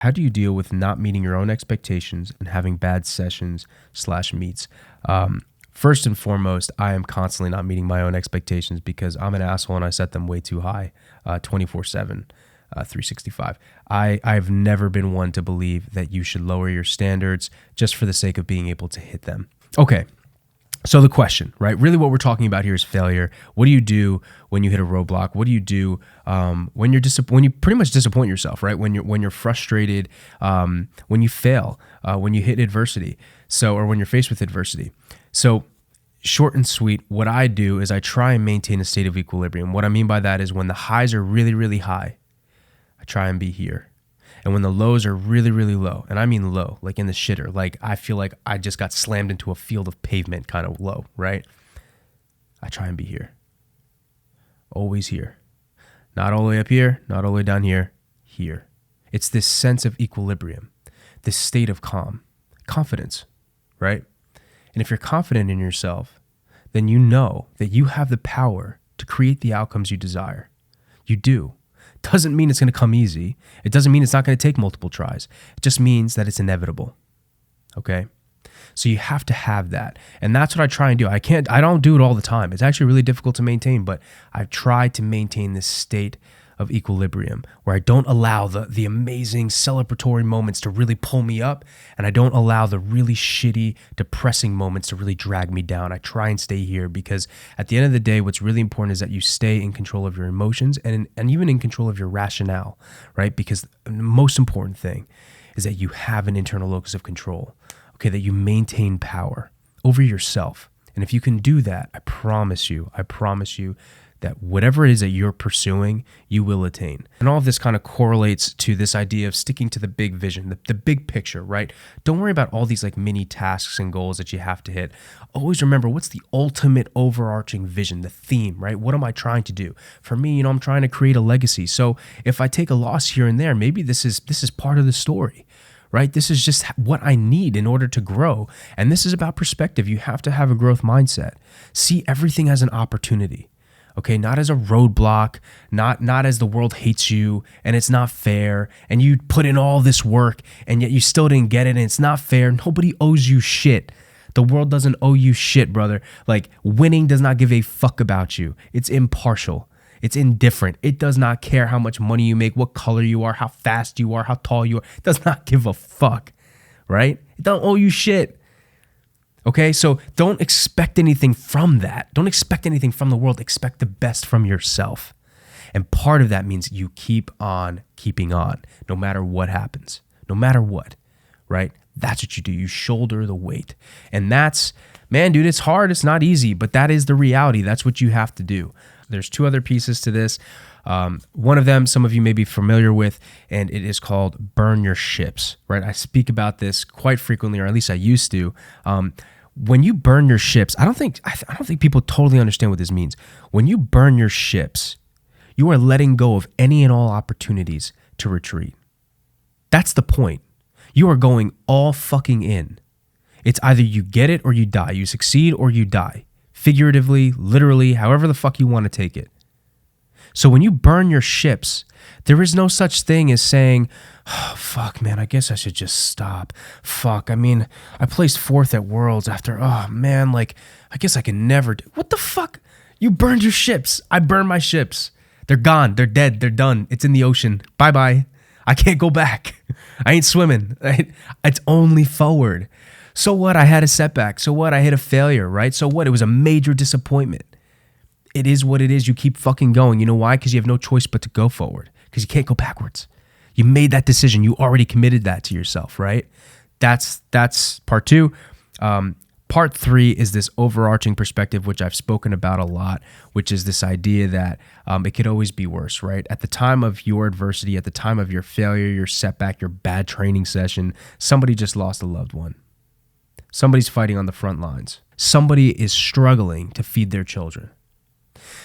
How do you deal with not meeting your own expectations and having bad sessions/meets? First and foremost, I am constantly not meeting my own expectations because I'm an asshole and I set them way too high, 24/7, 365. I've never been one to believe that you should lower your standards just for the sake of being able to hit them. Okay. So the question, right? Really what we're talking about here is failure. What do you do when you hit a roadblock? What do you do when you pretty much disappoint yourself, right? When you're frustrated, when you fail, when you hit adversity. Or when you're faced with adversity. So short and sweet, what I do is I try and maintain a state of equilibrium. What I mean by that is when the highs are really, really high, I try and be here. And when the lows are really, really low, and I mean low, like in the shitter, like I feel like I just got slammed into a field of pavement kind of low, right? I try and be here. Always here. Not all the way up here, not all the way down here, here. It's this sense of equilibrium, this state of calm, confidence, right? And if you're confident in yourself, then you know that you have the power to create the outcomes you desire. You do. Doesn't mean it's going to come easy. It doesn't mean it's not going to take multiple tries. It just means that it's inevitable. Okay? So you have to have that. And that's what I try and do. I don't do it all the time. It's actually really difficult to maintain, but I've tried to maintain this state of equilibrium where I don't allow the amazing celebratory moments to really pull me up, and I don't allow the really shitty, depressing moments to really drag me down. I try and stay here because at the end of the day, what's really important is that you stay in control of your emotions and even in control of your rationale, right? Because the most important thing is that you have an internal locus of control, okay, that you maintain power over yourself. And if you can do that, I promise you that whatever it is that you're pursuing, you will attain. And all of this kind of correlates to this idea of sticking to the big vision, the big picture, right? Don't worry about all these like mini tasks and goals that you have to hit. Always remember what's the ultimate overarching vision, the theme, right? What am I trying to do? For me, I'm trying to create a legacy. So if I take a loss here and there, maybe this is part of the story. Right? This is just what I need in order to grow. And this is about perspective. You have to have a growth mindset. See everything as an opportunity. Okay, not as a roadblock, not as the world hates you and it's not fair and you put in all this work and yet you still didn't get it and it's not fair. Nobody owes you shit. The world doesn't owe you shit, brother. Like winning does not give a fuck about you. It's impartial. It's indifferent. It does not care how much money you make, what color you are, how fast you are, how tall you are. It does not give a fuck, right? It don't owe you shit. Okay, so don't expect anything from that. Don't expect anything from the world. Expect the best from yourself. And part of that means you keep on keeping on, no matter what happens, no matter what, right? That's what you do. You shoulder the weight. And that's, man, dude, it's hard. It's not easy, but that is the reality. That's what you have to do. There's two other pieces to this. One of them, some of you may be familiar with, and it is called burn your ships, right? I speak about this quite frequently, or at least I used to. When you burn your ships, I don't think people totally understand what this means. When you burn your ships, you are letting go of any and all opportunities to retreat. That's the point. You are going all fucking in. It's either you get it or you die. You succeed or you die. Figuratively, literally, however the fuck you want to take it. So when you burn your ships, there is no such thing as saying, oh, fuck, man, I guess I should just stop. Fuck, I mean, I placed 4th at Worlds after, oh, man, like, I guess I can never do. What the fuck? You burned your ships. I burned my ships. They're gone. They're dead. They're done. It's in the ocean. Bye-bye. I can't go back. I ain't swimming. It's only forward. So what? I had a setback. So what? I hit a failure, right? So what? It was a major disappointment. It is what it is. You keep fucking going. You know why? Because you have no choice but to go forward. Because you can't go backwards. You made that decision. You already committed that to yourself, right? That's part 2. Part 3 is this overarching perspective, which I've spoken about a lot, which is this idea that it could always be worse, right? At the time of your adversity, at the time of your failure, your setback, your bad training session, somebody just lost a loved one. Somebody's fighting on the front lines. Somebody is struggling to feed their children.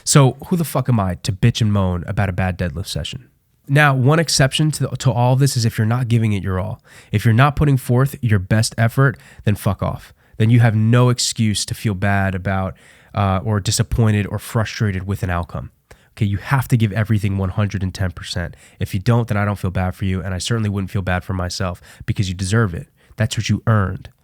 So who the fuck am I to bitch and moan about a bad deadlift session? Now, one exception to all of this is if you're not giving it your all. If you're not putting forth your best effort, then fuck off. Then you have no excuse to feel bad about or disappointed or frustrated with an outcome. Okay, you have to give everything 110%. If you don't, then I don't feel bad for you, and I certainly wouldn't feel bad for myself because you deserve it. That's what you earned.